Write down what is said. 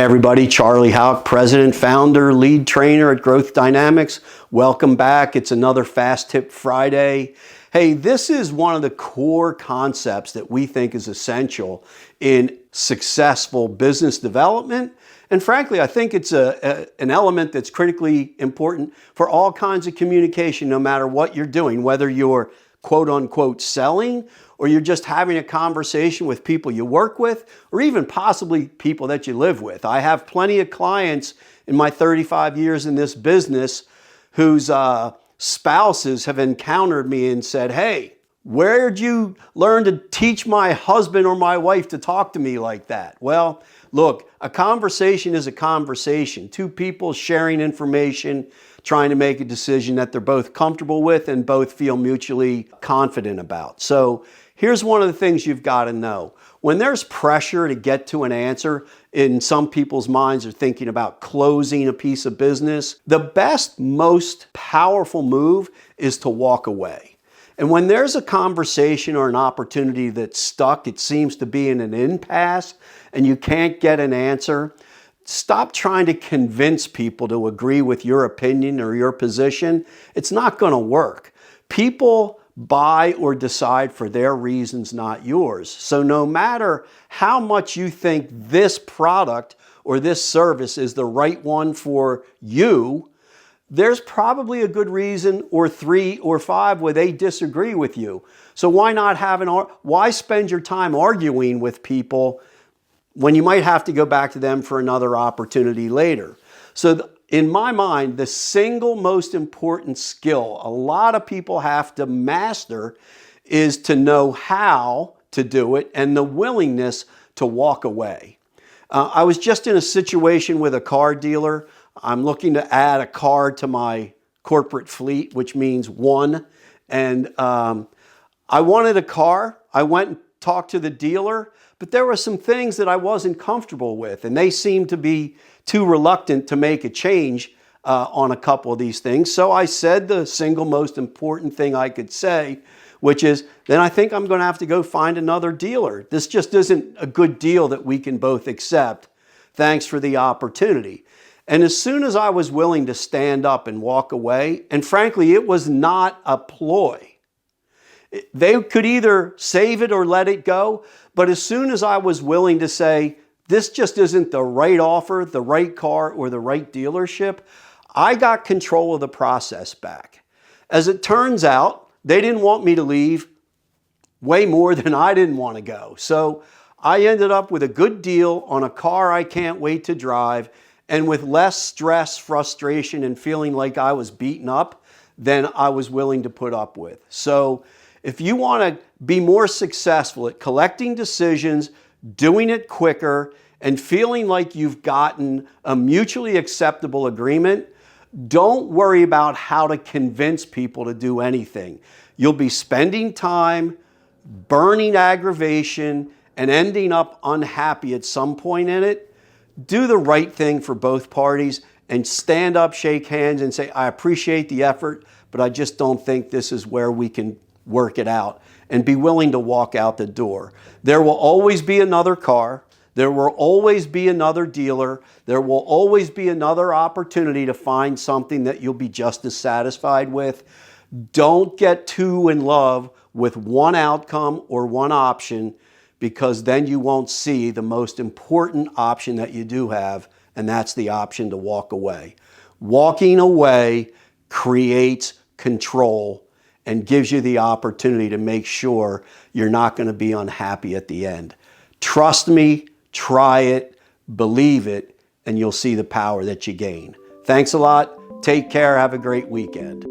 everybody, Charlie Hauck, President, Founder, Lead Trainer at Growth Dynamics. Welcome back. It's another Fast Tip Friday. Hey, this is one of the core concepts that we think is essential in successful business development. And frankly, I think it's an element that's critically important for all kinds of communication, no matter what you're doing, whether you're quote unquote selling, or you're just having a conversation with people you work with, or even possibly people that you live with. I have plenty of clients in my 35 years in this business whose spouses have encountered me and said, "Hey, where'd you learn to teach my husband or my wife to talk to me like that?" Well, look, a conversation is a conversation. Two people sharing information, trying to make a decision that they're both comfortable with and both feel mutually confident about. So here's one of the things you've got to know. When there's pressure to get to an answer, in some people's minds are thinking about closing a piece of business, the best, most powerful move is to walk away. And when there's a conversation or an opportunity that's stuck, it seems to be in an impasse, and you can't get an answer, stop trying to convince people to agree with your opinion or your position. It's not going to work. People buy or decide for their reasons, not yours. So no matter how much you think this product or this service is the right one for you, there's probably a good reason or 3 or 5 where they disagree with you. So why spend your time arguing with people when you might have to go back to them for another opportunity later? So in my mind, the single most important skill a lot of people have to master is to know how to do it and the willingness to walk away. I was just in a situation with a car dealer. I'm looking to add a car to my corporate fleet, which means one. And I wanted a car. I went and talked to the dealer, but there were some things that I wasn't comfortable with, and they seemed to be too reluctant to make a change on a couple of these things. So I said the single most important thing I could say, which is, then I think I'm going to have to go find another dealer. This just isn't a good deal that we can both accept. Thanks for the opportunity. And as soon as I was willing to stand up and walk away, and frankly, it was not a ploy. They could either save it or let it go, but as soon as I was willing to say, this just isn't the right offer, the right car, or the right dealership, I got control of the process back. As it turns out, they didn't want me to leave way more than I didn't want to go. So I ended up with a good deal on a car I can't wait to drive, and with less stress, frustration, and feeling like I was beaten up than I was willing to put up with. So if you want to be more successful at collecting decisions, doing it quicker, and feeling like you've gotten a mutually acceptable agreement, don't worry about how to convince people to do anything. You'll be spending time, burning aggravation, and ending up unhappy at some point in it. Do the right thing for both parties and stand up, shake hands, and say, I appreciate the effort, but I just don't think this is where we can work it out, and be willing to walk out the door. There will always be another car. There will always be another dealer. There will always be another opportunity to find something that you'll be just as satisfied with. Don't get too in love with one outcome or one option, because then you won't see the most important option that you do have, and that's the option to walk away. Walking away creates control and gives you the opportunity to make sure you're not going to be unhappy at the end. Trust me, try it, believe it, and you'll see the power that you gain. Thanks a lot. Take care. Have a great weekend.